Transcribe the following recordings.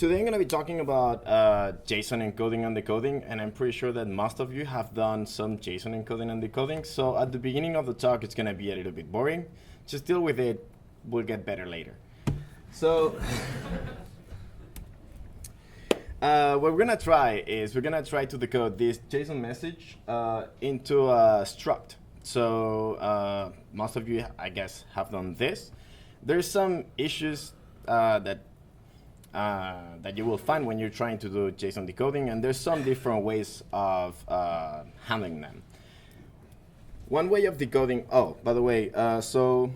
Today I'm going to be talking about JSON encoding and decoding, and I'm pretty sure that most of you have done some JSON encoding and decoding. So at the beginning of the talk, it's going to be a little bit boring. Just deal with it. We'll get better later. So what we're going to try is we're going to try to decode this JSON message into a struct. So most of you, I guess, have done this. There's some issues that you will find when you're trying to do JSON decoding, and there's some different ways of handling them. One way of decoding, oh, by the way, so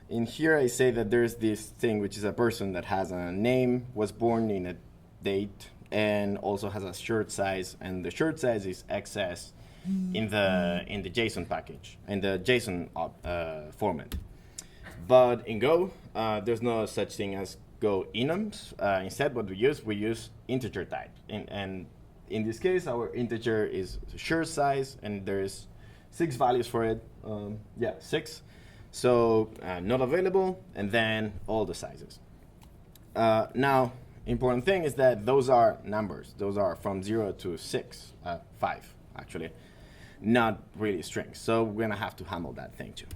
in here I say that there's this thing which is a person that has a name, was born in a date, and also has a shirt size, and the shirt size is XS in the JSON package, in the JSON format. But in Go, there's no such thing as Go enums. Instead, what we use integer type. And in this case, our integer is shirt size, and there's 6 values for it. 6. So not available, and then all the sizes. Now, important thing is that those are numbers. Those are from 0 to 6, 5 actually, not really strings. So we're gonna have to handle that thing too.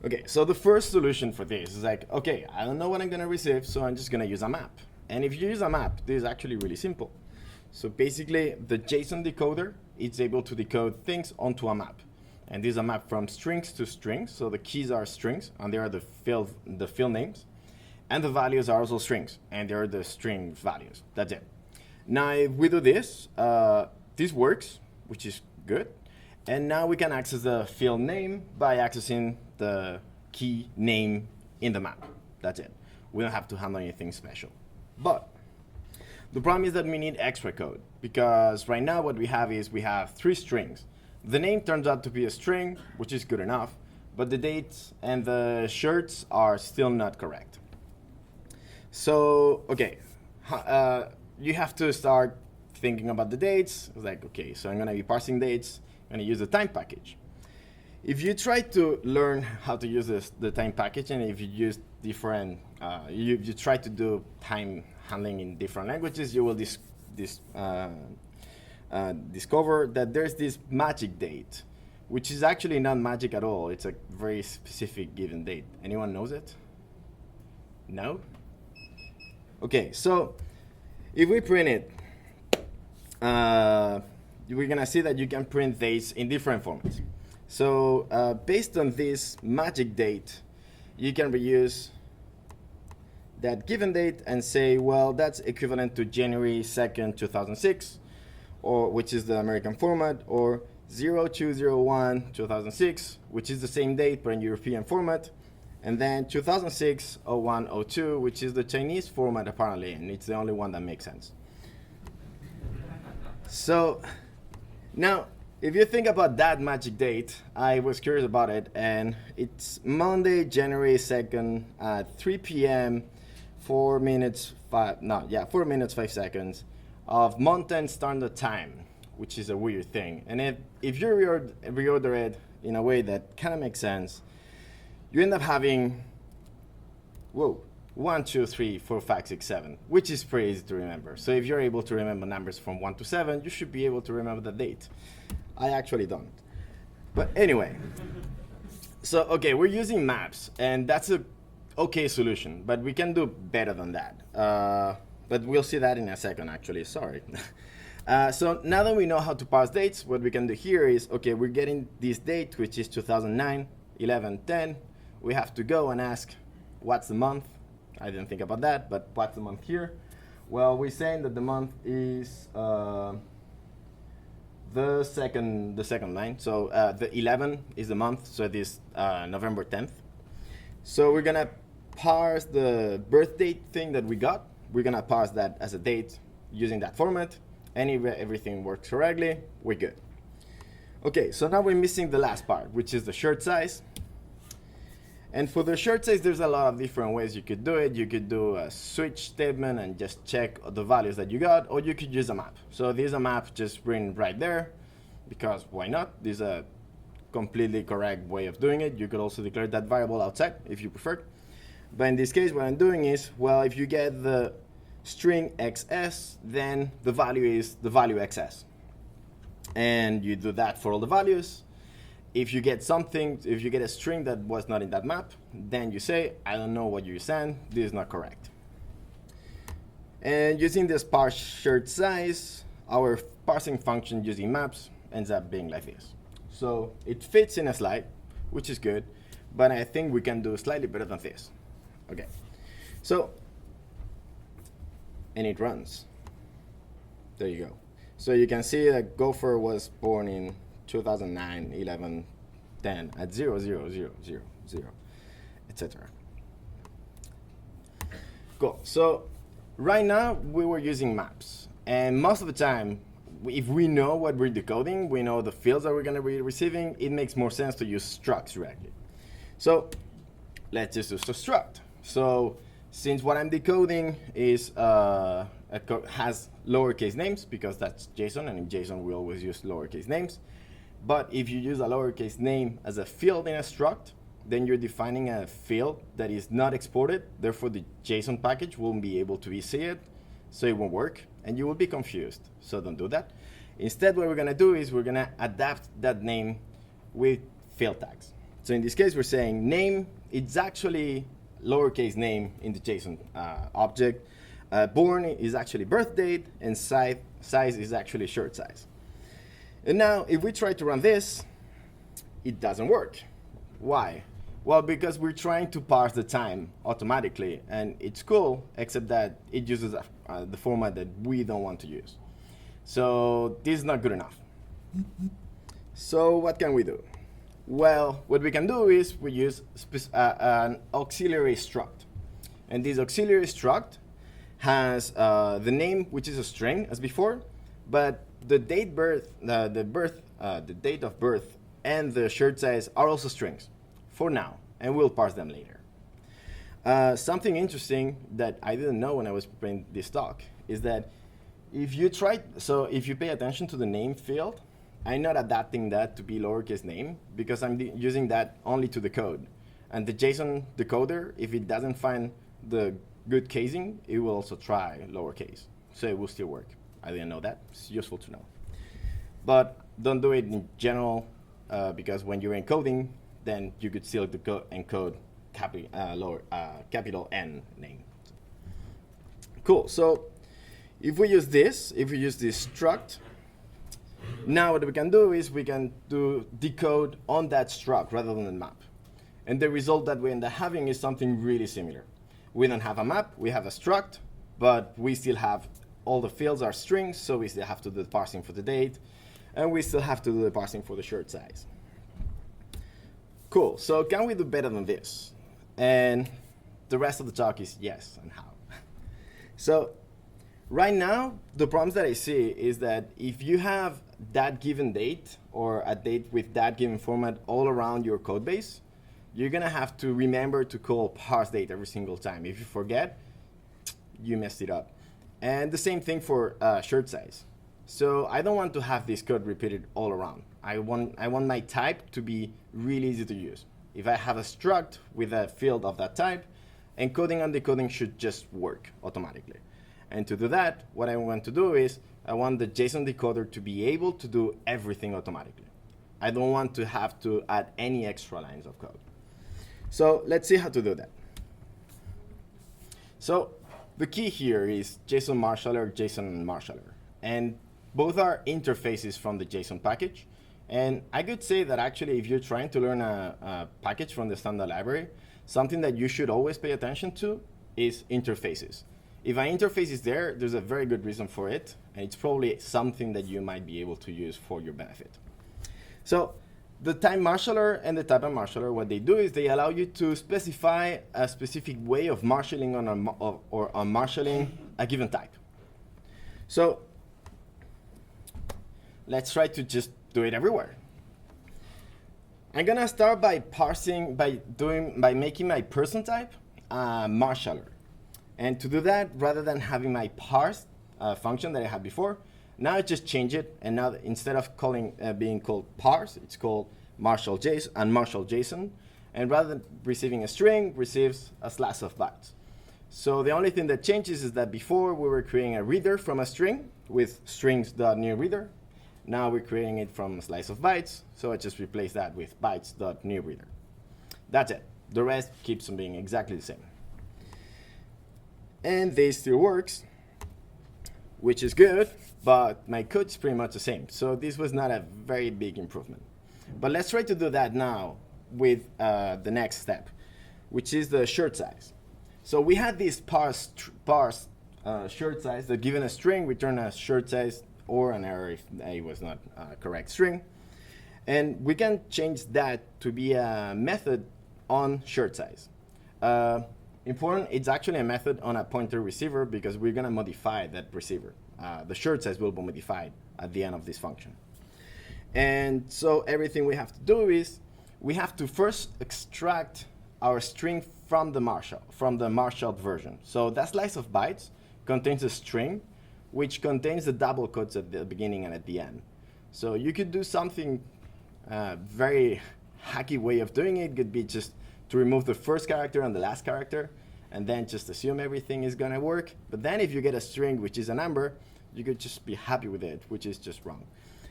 Okay, so the first solution for this is like, okay, I don't know what I'm gonna receive, so I'm just gonna use a map. And if you use a map, this is actually really simple. So basically, the JSON decoder is able to decode things onto a map. And this is a map from strings to strings, so the keys are strings, and they are the field names. And the values are also strings, and they are the string values. That's it. Now, if we do this, this works, which is good. And now we can access the field name by accessing the key name in the map. That's it. We don't have to handle anything special. But the problem is that we need extra code, because right now what we have is we have 3 strings. The name turns out to be a string, which is good enough, but the dates and the shirts are still not correct. So, okay, you have to start thinking about the dates. It's like, okay, so I'm gonna be parsing dates, I'm gonna use the time package. If you try to learn how to use the time package, and if you use different, you try to do time handling in different languages, you will discover that there's this magic date, which is actually not magic at all. It's a very specific given date. Anyone knows it? No? Okay, so if we print it, we're gonna see that you can print dates in different formats. So based on this magic date, you can reuse that given date and say, well, that's equivalent to January 2nd, 2006, or which is the American format, or 0201, 2006, which is the same date but in European format, and then 2006, 01, 02, which is the Chinese format apparently, and it's the only one that makes sense. So now, if you think about that magic date, I was curious about it, and it's Monday, January 2nd at 3 p.m., 4 minutes, 5 seconds of Mountain Standard Time, which is a weird thing. And if you reorder it in a way that kind of makes sense, you end up having, 1, 2, 3, 4, 5, 6, 7, which is pretty easy to remember. So if you're able to remember numbers from 1 to 7, you should be able to remember the date. I actually don't. But anyway, so okay, we're using maps, and that's a okay solution, but we can do better than that. But we'll see that in a second, actually, sorry. So now that we know how to parse dates, what we can do here is, okay, we're getting this date, which is 2009, 11, 10. We have to go and ask, what's the month? I didn't think about that, but what's the month here? Well, we're saying that the month is the second line. So the 11 is the month, so it is November 10th. So we're gonna parse the birth date thing that we got. We're gonna parse that as a date using that format, and if everything works correctly, we're good. Okay, so now we're missing the last part, which is the shirt size. And for the shirt size, there's a lot of different ways you could do it. You could do a switch statement and just check the values that you got, or you could use a map. So there's a map just print right there, because why not? This is a completely correct way of doing it. You could also declare that variable outside if you prefer. But in this case, what I'm doing is, well, if you get the string XS, then the value is the value XS. And you do that for all the values. If you get something, if you get a string that was not in that map, then you say, I don't know what you sent, this is not correct. And using this parse shared size, our parsing function using maps ends up being like this. So it fits in a slide, which is good, but I think we can do slightly better than this. Okay, so, and it runs. There you go. So you can see that Gopher was born in 2009, 11, 10 at 0, 0, 0, 0, 0, etc. Cool. So right now we were using maps, and most of the time, if we know what we're decoding, we know the fields that we're going to be receiving, it makes more sense to use structs directly. So let's just use a struct. So since what I'm decoding is has lowercase names, because that's JSON, and in JSON we always use lowercase names. But if you use a lowercase name as a field in a struct, then you're defining a field that is not exported. Therefore, the JSON package won't be able to see it, so it won't work, and you will be confused. So don't do that. Instead, what we're going to do is we're going to adapt that name with field tags. So in this case, we're saying name, it's actually lowercase name in the JSON object. Born is actually birth date, and size is actually shirt size. And now, if we try to run this, it doesn't work. Why? Well, because we're trying to parse the time automatically, and it's cool, except that it uses the format that we don't want to use. So this is not good enough. So what can we do? Well, what we can do is we use an auxiliary struct. And this auxiliary struct has the name, which is a string, as before, but the date the date of birth and the shirt size are also strings for now, and we'll parse them later. Something interesting that I didn't know when I was preparing this talk is that if you pay attention to the name field, I'm not adapting that to be lowercase name because I'm using that only to decode. And the JSON decoder, if it doesn't find the good casing, it will also try lowercase. So it will still work. I didn't know that. It's useful to know. But don't do it in general because when you're encoding, then you could still encode capital N name. Cool. So if we use this struct, now what we can do is we can do decode on that struct rather than the map. And the result that we end up having is something really similar. We don't have a map, we have a struct, but we still have all the fields are strings, so we still have to do the parsing for the date, and we still have to do the parsing for the shirt size. Cool, so can we do better than this? And the rest of the talk is yes, and how. So right now, the problems that I see is that if you have that given date or a date with that given format all around your code base, you're gonna have to remember to call parse date every single time. If you forget, you messed it up. And the same thing for shirt size. So I don't want to have this code repeated all around. I want my type to be really easy to use. If I have a struct with a field of that type, encoding and decoding should just work automatically. And to do that, what I want to do is I want the JSON decoder to be able to do everything automatically. I don't want to have to add any extra lines of code. So let's see how to do that. So the key here is JSON marshaller, JSON marshaller. And both are interfaces from the JSON package. And I could say that actually if you're trying to learn a package from the standard library, something that you should always pay attention to is interfaces. If an interface is there, there's a very good reason for it, and it's probably something that you might be able to use for your benefit. So the time marshaller and the type marshaller, what they do is they allow you to specify a specific way of marshalling on marshalling a given type. So let's try to just do it everywhere. I'm gonna start by parsing, by making my person type a marshaller. And to do that, rather than having my parse function that I had before, now I just change it, and now instead of being called parse, it's called marshal JSON and marshal JSON. And rather than receiving a string, receives a slash of bytes. So the only thing that changes is that before we were creating a reader from a string with strings.newReader. Now we're creating it from a slice of bytes, so I just replace that with bytes.newReader. That's it. The rest keeps on being exactly the same. And this still works, which is good, but my code is pretty much the same. So this was not a very big improvement. But let's try to do that now with the next step, which is the shirt size. So we had this parse shirt size that given a string, return a shirt size or an error if A was not a correct string. And we can change that to be a method on shirt size. Important, it's actually a method on a pointer receiver because we're going to modify that receiver. The shirt size will be modified at the end of this function. And so everything we have to do is we have to first extract our string from the marshal version. So that slice of bytes contains a string which contains the double quotes at the beginning and at the end. So you could do something very hacky way of doing it. Could be just to remove the first character and the last character and then just assume everything is gonna work. But then if you get a string which is a number, you could just be happy with it, which is just wrong.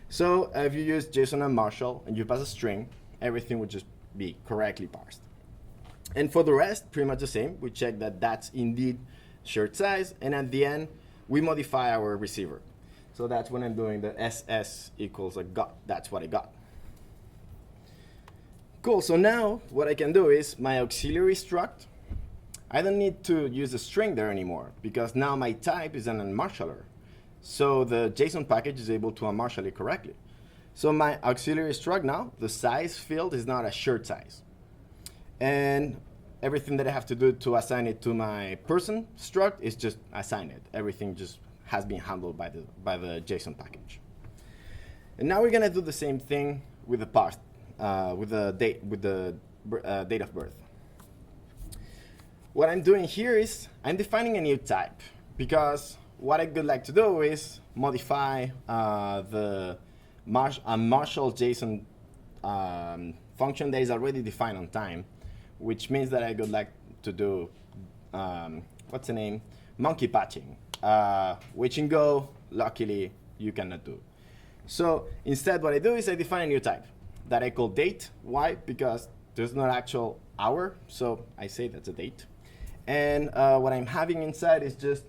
So if you use JSON and Marshall and you pass a string, everything would just be correctly parsed. And for the rest, pretty much the same. We check that that's indeed shirt size, and at the end, we modify our receiver. So that's when I'm doing the SS equals a got. That's what I got. Cool, so now what I can do is my auxiliary struct, I don't need to use a string there anymore because now my type is an unmarshaller. So the JSON package is able to unmarshal it correctly. So my auxiliary struct now, the size field is not a shirt size. And everything that I have to do to assign it to my person struct is just assign it. Everything just has been handled by the JSON package. And now we're gonna do the same thing with the parse, with the date of birth. What I'm doing here is I'm defining a new type because what I would like to do is modify the Marshall JSON function that is already defined on time, which means that I would like to do, what's the name? Monkey patching, which in Go, luckily, you cannot do. So instead what I do is I define a new type that I call date. Why? Because there's no actual hour, so I say that's a date. And what I'm having inside is just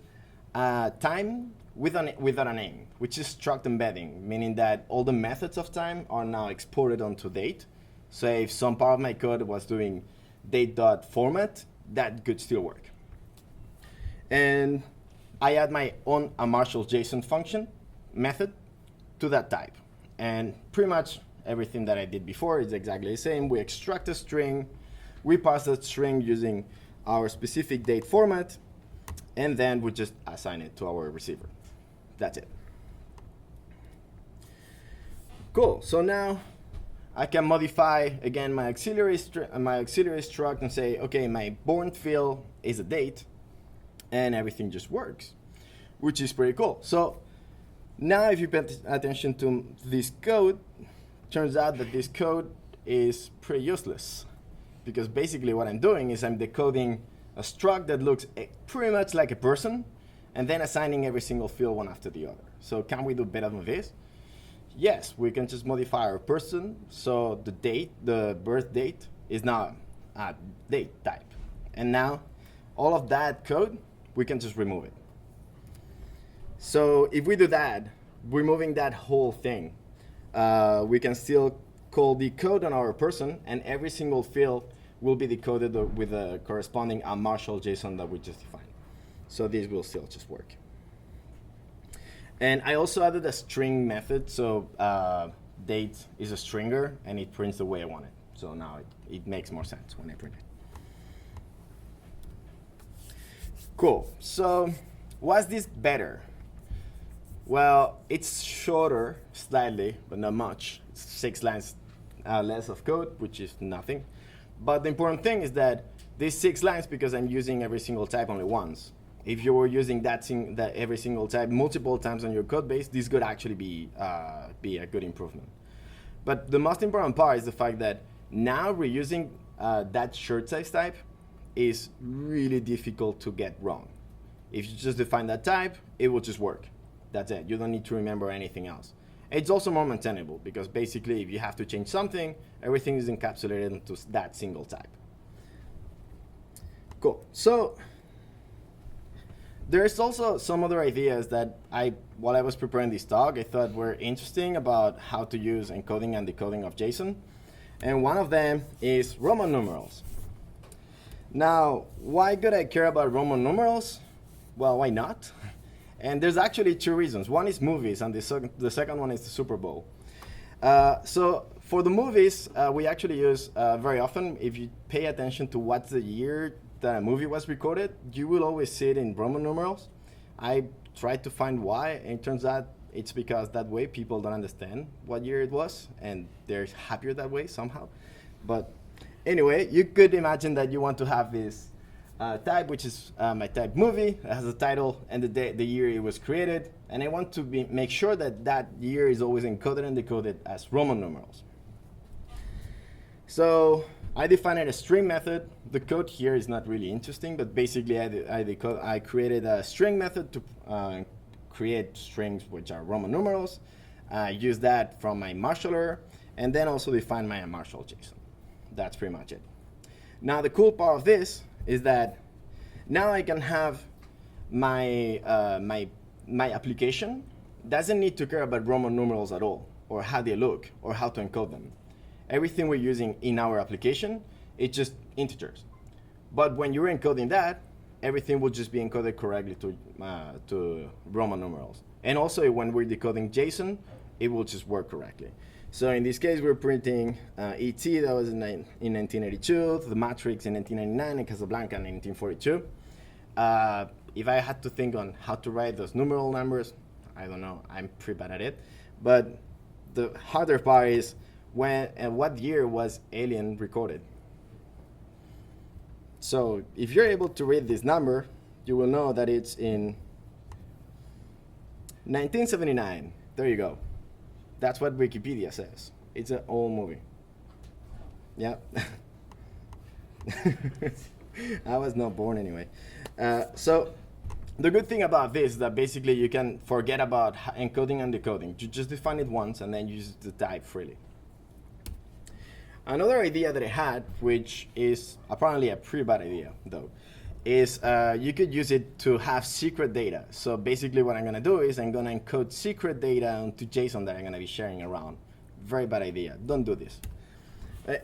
time without a name, which is struct embedding, meaning that all the methods of time are now exported onto date. So if some part of my code was doing date.format, that could still work. And I add my own Marshall JSON function method to that type. And pretty much everything that I did before is exactly the same. We extract a string, we parse that string using our specific date format, and then we just assign it to our receiver. That's it. Cool, so now I can modify, again, my auxiliary struct and say, okay, my born field is a date, and everything just works, which is pretty cool. So now if you pay attention to this code, turns out that this code is pretty useless because basically what I'm doing is I'm decoding a struct that looks pretty much like a person and then assigning every single field one after the other. So can we do better than this? Yes, we can just modify our person. So the date, the birth date is now a date type. And now all of that code, we can just remove it. So if we do that, removing that whole thing, we can still call decode on our person, and every single field will be decoded with the corresponding Marshall JSON that we just defined. So this will still just work. And I also added a string method, so date is a stringer, and it prints the way I want it. So now it makes more sense when I print it. Cool, so was this better? Well, it's shorter slightly, but not much. It's 6 lines less of code, which is nothing. But the important thing is that these 6 lines, because I'm using every single type only once. If you were using that every single type multiple times on your code base, this could actually be a good improvement. But the most important part is the fact that now we're using that shirt size type is really difficult to get wrong. If you just define that type, it will just work. That's it. You don't need to remember anything else. It's also more maintainable because basically if you have to change something, everything is encapsulated into that single type. Cool. So there's also some other ideas that while I was preparing this talk, I thought were interesting about how to use encoding and decoding of JSON. And one of them is Roman numerals. Now, why could I care about Roman numerals? Well, why not? And there's actually two reasons. One is movies, and the second one is the Super Bowl. So for the movies, we actually use very often, if you pay attention to what's the year that a movie was recorded, you will always see it in Roman numerals. I tried to find why, and it turns out it's because that way people don't understand what year it was, and they're happier that way somehow. But anyway, you could imagine that you want to have this type, which is my type movie. It has a title and the year it was created, and I want to make sure that that year is always encoded and decoded as Roman numerals. So I defined a string method. The code here is not really interesting, but basically I created a string method to create strings which are Roman numerals. Use that from my marshaller, and then also define my marshal JSON. That's pretty much it. Now the cool part of this is that now I can have my application doesn't need to care about Roman numerals at all, or how they look, or how to encode them. Everything we're using in our application, it's just integers. But when you're encoding that, everything will just be encoded correctly to Roman numerals. And also when we're decoding JSON, it will just work correctly. So in this case, we're printing ET, that was in 1982, the Matrix in 1999, and Casablanca in 1942. If I had to think on how to write those numeral numbers, I don't know, I'm pretty bad at it. But the harder part is when and what year was Alien recorded. So if you're able to read this number, you will know that it's in 1979. There you go. That's what Wikipedia says. It's an old movie. Yeah. I was not born anyway. So the good thing about this is that basically you can forget about encoding and decoding. You just define it once and then use the type freely. Another idea that I had, which is apparently a pretty bad idea though, is you could use it to have secret data. So basically what I'm going to do is I'm going to encode secret data onto JSON that I'm going to be sharing around. Very bad idea. Don't do this.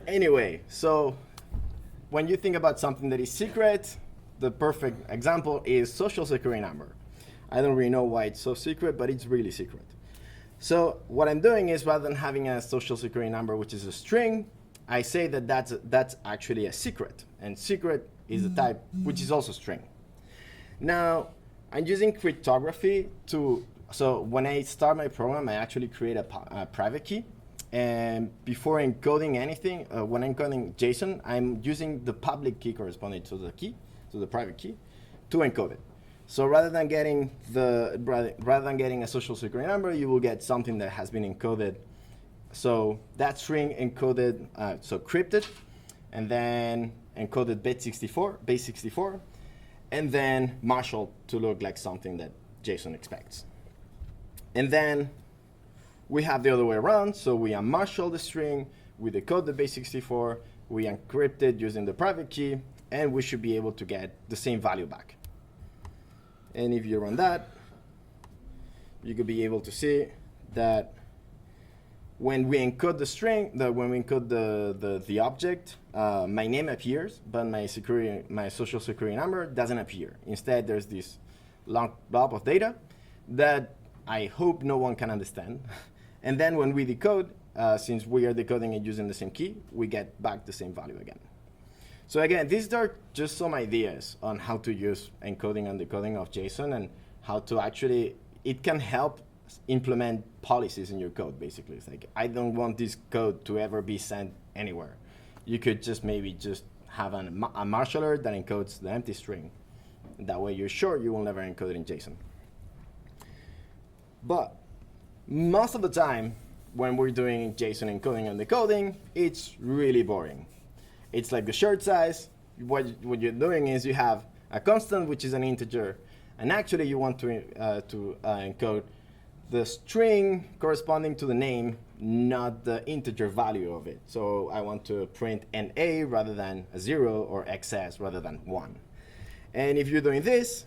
Anyway, so when you think about something that is secret, the perfect example is social security number. I don't really know why it's so secret, but it's really secret. So what I'm doing is rather than having a social security number, which is a string, I say that that's actually a secret. And secret is a type which is also string. Now, I'm using cryptography so when I start my program, I actually create a private key. And before encoding anything, when encoding JSON, I'm using the public key corresponding to the key, to the private key, to encode it. So rather than getting a social security number, you will get something that has been encoded. So that string encoded, so crypted, and then encoded base 64, and then marshaled to look like something that JSON expects. And then we have the other way around, so we unmarshal the string, we decode the base 64, we encrypt it using the private key, and we should be able to get the same value back. And if you run that, you could be able to see that when we encode the string, when we encode the object, my name appears, but my social security number doesn't appear. Instead, there's this long blob of data that I hope no one can understand. And then when we decode, since we are decoding it using the same key, we get back the same value again. So again, these are just some ideas on how to use encoding and decoding of JSON and how to actually, it can help implement policies in your code, basically. It's like, I don't want this code to ever be sent anywhere. You could just maybe just have a marshaller that encodes the empty string. That way you're sure you will never encode it in JSON. But most of the time, when we're doing JSON encoding and decoding, it's really boring. It's like the shirt size, what you're doing is you have a constant, which is an integer, and actually you want to encode the string corresponding to the name, not the integer value of it. So I want to print an A rather than a 0, or XS rather than 1. And if you're doing this,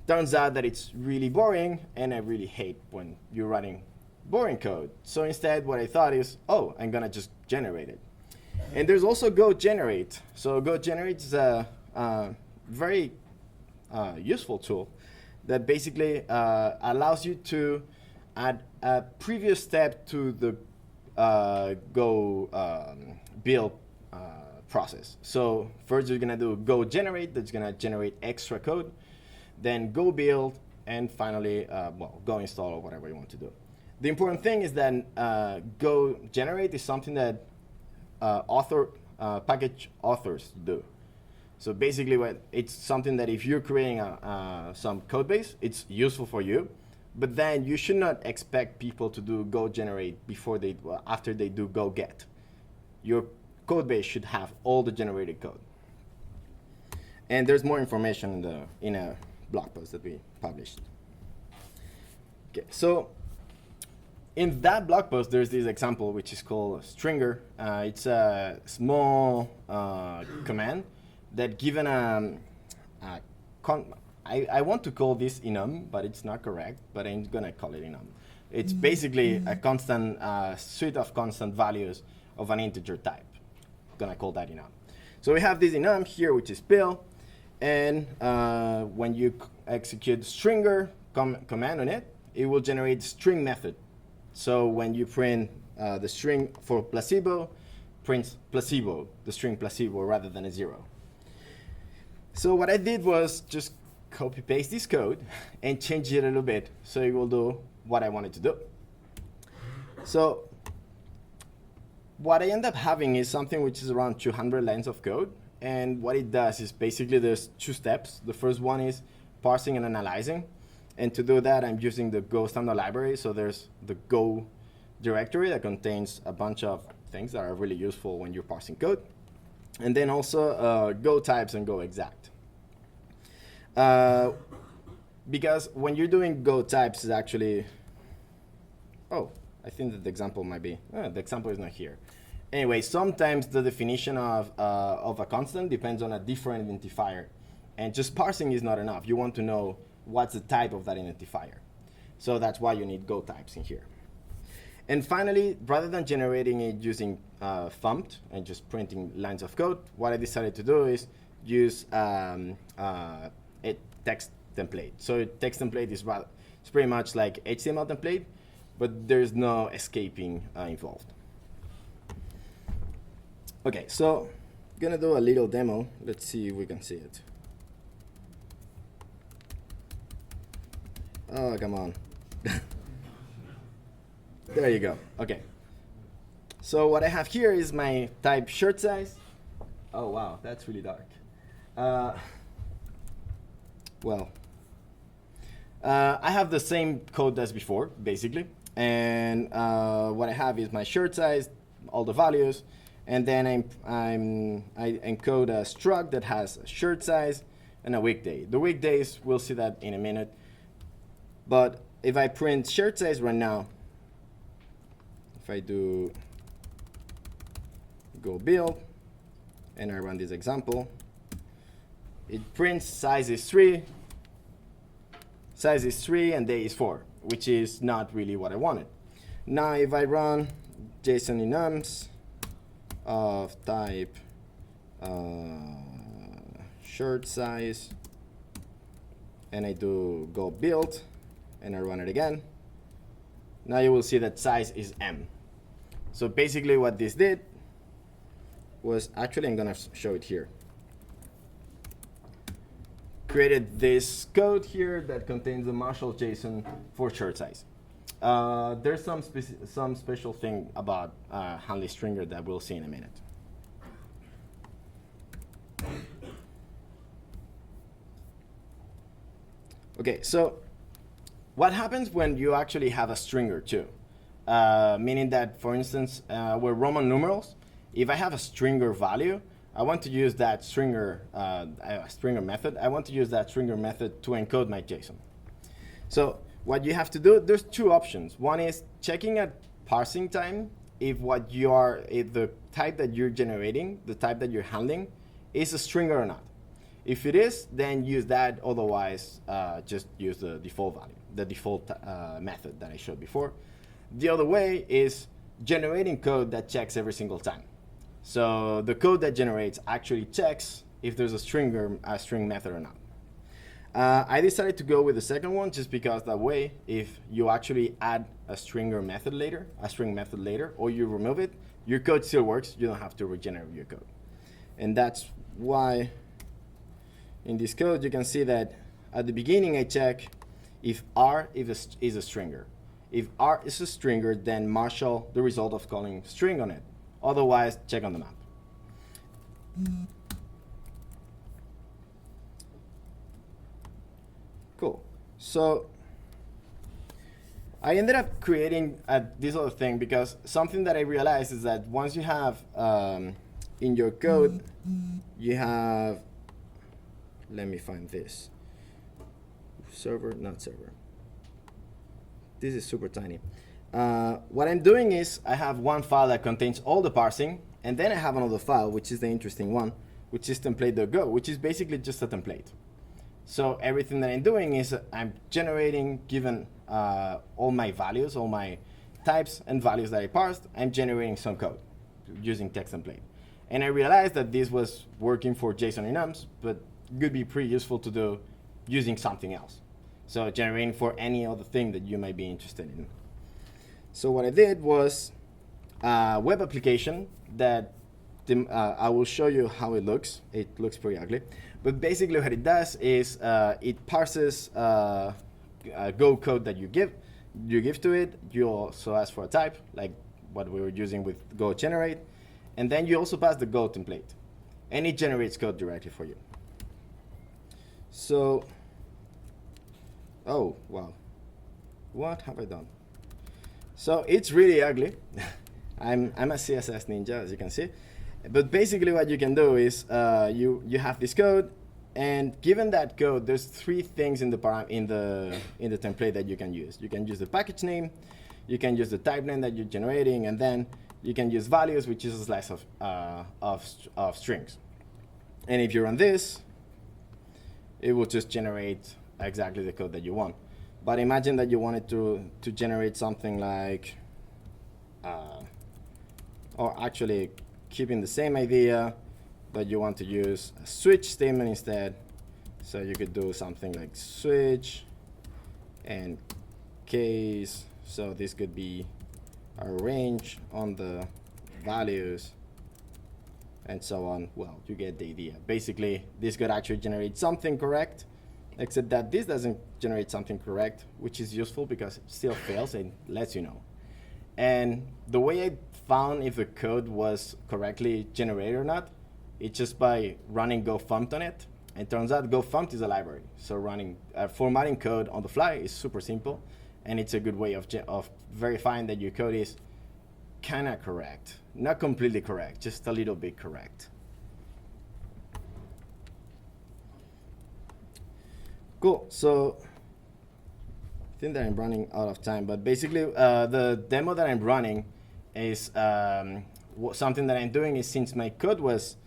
turns out that it's really boring, and I really hate when you're writing boring code. So instead, what I thought is, oh, I'm gonna just generate it. And there's also Go Generate. So Go Generate is a very useful tool that basically allows you to add a previous step to the Go build process. So first you're gonna do Go Generate, that's gonna generate extra code, then Go Build, and finally, well, Go Install or whatever you want to do. The important thing is that Go Generate is something that package authors do. So basically, it's something that if you're creating some code base, it's useful for you. But then you should not expect people to do Go Generate after they do Go Get. Your code base should have all the generated code. And there's more information in a blog post that we published. Okay, so in that blog post, there's this example which is called stringer. It's a small command that given I want to call this enum, but it's not correct, but I'm gonna call it enum. It's basically a constant suite of constant values of an integer type. Gonna call that enum. So we have this enum here, which is pill, and when you execute stringer command on it, it will generate string method. So when you print the string for placebo, prints placebo, the string placebo, rather than a 0. So what I did was just copy paste this code and change it a little bit so it will do what I wanted to do. So what I end up having is something which is around 200 lines of code, and what it does is basically there's 2 steps. The first one is parsing and analyzing, and to do that I'm using the Go standard library. So there's the Go directory that contains a bunch of things that are really useful when you're parsing code, and then also Go types and Go exact. Because when you're doing Go types is actually, oh, I think that the example might be, the example is not here. Anyway, sometimes the definition of a constant depends on a different identifier, and just parsing is not enough. You want to know what's the type of that identifier. So that's why you need Go types in here. And finally, rather than generating it using thumped and just printing lines of code, what I decided to do is use a text template. So text template is it's pretty much like HTML template, but there's no escaping involved. Okay, so I'm gonna do a little demo. Let's see if we can see it. Oh, come on. There you go. Okay. So what I have here is my type shirt size. Oh, wow, that's really dark. Well, I have the same code as before, basically. And what I have is my shirt size, all the values, and then I encode a struct that has a shirt size and a weekday. The weekdays, we'll see that in a minute. But if I print shirt size right now, if I do Go Build, and I run this example, it prints size is 3, and day is 4, which is not really what I wanted. Now if I run JSON enums of type shirt size, and I do Go Build, and I run it again, now you will see that size is M. So basically what this did was, actually I'm gonna show it here. Created this code here that contains the Marshall JSON for shirt size. There's some special thing about handling stringer that we'll see in a minute. Okay, so what happens when you actually have a stringer too? Meaning that, for instance, with Roman numerals, if I have a stringer value, I want to use that stringer method. I want to use that stringer method to encode my JSON. So what you have to do, there's two options. One is checking at parsing time if the type that you're generating, the type that you're handling, is a stringer or not. If it is, then use that. Otherwise, just use the default value, the default method that I showed before. The other way is generating code that checks every single time. So the code that generates actually checks if there's a string method or not. I decided to go with the second one just because that way, if you actually add a string method later, or you remove it, your code still works. You don't have to regenerate your code. And that's why in this code, you can see that at the beginning, I check if R is a stringer. If R is a stringer, then marshal the result of calling string on it. Otherwise, check on the map. Cool. So I ended up creating this other thing because something that I realized is that once you have in your code, you have, let me find this. Server, not server. This is super tiny. What I'm doing is I have one file that contains all the parsing, and then I have another file, which is the interesting one, which is template.go, which is basically just a template. So everything that I'm doing is I'm generating, given all my values, all my types and values that I parsed, I'm generating some code using text template. And I realized that this was working for JSON enums, but could be pretty useful to do using something else. So generating for any other thing that you might be interested in. So what I did was a web application that I will show you how it looks. It looks pretty ugly. But basically what it does is it parses Go code that you give to it. You also ask for a type, like what we were using with Go generate. And then you also pass the Go template. And it generates code directly for you. So, oh, wow. What have I done? So it's really ugly. I'm a CSS ninja, as you can see. But basically what you can do is you have this code, and given that code, there's three things in the template that you can use. You can use the package name, you can use the type name that you're generating, and then you can use values, which is a slice of strings. And if you run this, it will just generate exactly the code that you want. But imagine that you wanted to generate something like, or actually keeping the same idea, but you want to use a switch statement instead. So you could do something like switch and case. So this could be a range on the values and so on. Well, you get the idea. Basically, this could actually generate something correct, except that this doesn't generate something correct, which is useful because it still fails and lets you know. And the way I found if the code was correctly generated or not, it's just by running go_funct on it. And it turns out go_funct is a library. So running formatting code on the fly is super simple, and it's a good way of verifying that your code is kind of correct. Not completely correct, just a little bit correct. Cool, so I think that I'm running out of time, but basically the demo that I'm running is something that I'm doing is, since my code was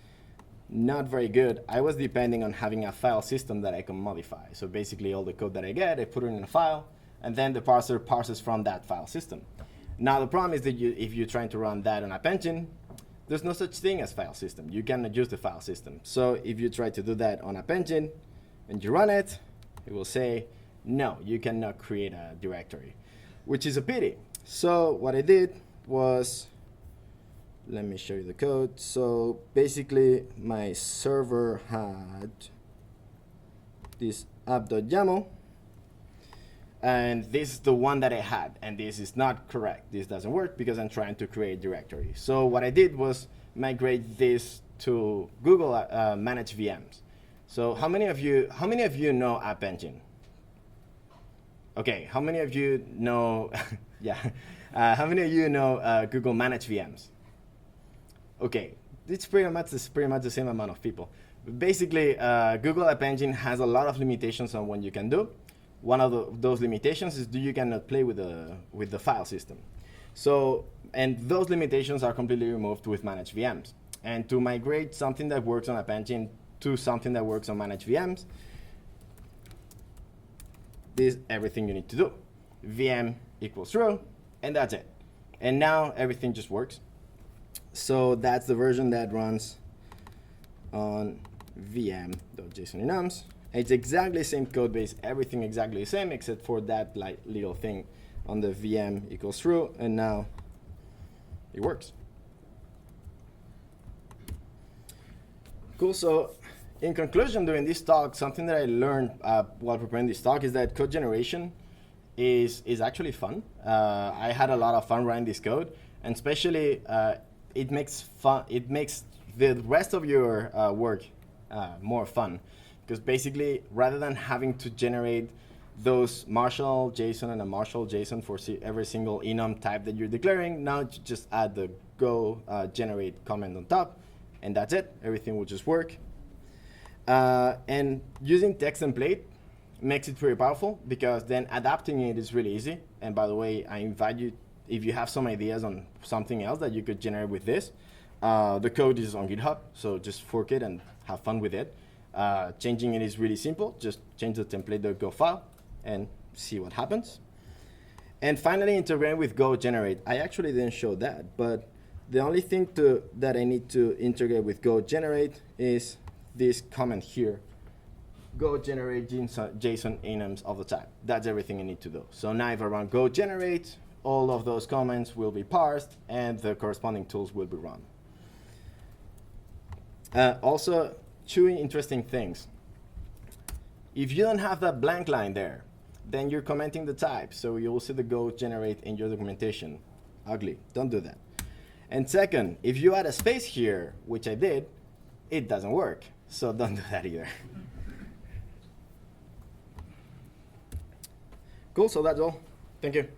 not very good, I was depending on having a file system that I can modify. So basically all the code that I get, I put it in a file, and then the parser parses from that file system. Now the problem is that if you're trying to run that on App Engine, there's no such thing as file system. You cannot use the file system. So if you try to do that on App Engine and you run it, it will say, no, you cannot create a directory, which is a pity. So what I did was, let me show you the code. So basically my server had this app.yaml, and this is the one that I had, and this is not correct. This doesn't work because I'm trying to create a directory. So what I did was migrate this to Google Managed VMs. So how many of you know App Engine? Okay, how many of you know, yeah, how many of you know Google Managed VMs? Okay, it's pretty much the same amount of people. Basically, Google App Engine has a lot of limitations on what you can do. One of those limitations is you cannot play with the file system. So, and those limitations are completely removed with managed VMs. And to migrate something that works on App Engine to something that works on managed VMs, this is everything you need to do. VM equals true, and that's it. And now everything just works. So that's the version that runs on vm.json-enums. It's exactly the same code base, everything exactly the same, except for that like little thing on the VM equals true, and now it works. Cool, so in conclusion, during this talk, something that I learned while preparing this talk is that code generation is actually fun. I had a lot of fun writing this code, and especially it makes the rest of your work more fun, because basically rather than having to generate those Marshall JSON and a Marshall JSON for every single enum type that you're declaring, now you just add the go generate comment on top, and that's it. Everything will just work. And using text template makes it pretty powerful, because then adapting it is really easy. And by the way, I invite you, if you have some ideas on something else that you could generate with this, the code is on GitHub, so just fork it and have fun with it. Changing it is really simple. Just change the template.go file and see what happens. And finally, integrating with Go Generate. I actually didn't show that, but the only thing that I need to integrate with Go Generate is this comment here. Go generate JSON enums of the type. That's everything I need to do. So now if I run Go Generate, all of those comments will be parsed and the corresponding tools will be run. Also, two interesting things. If you don't have that blank line there, then you're commenting the type, so you'll see the Go Generate in your documentation. Ugly, don't do that. And second, if you add a space here, which I did, it doesn't work, so don't do that either. Cool, so that's all. Thank you.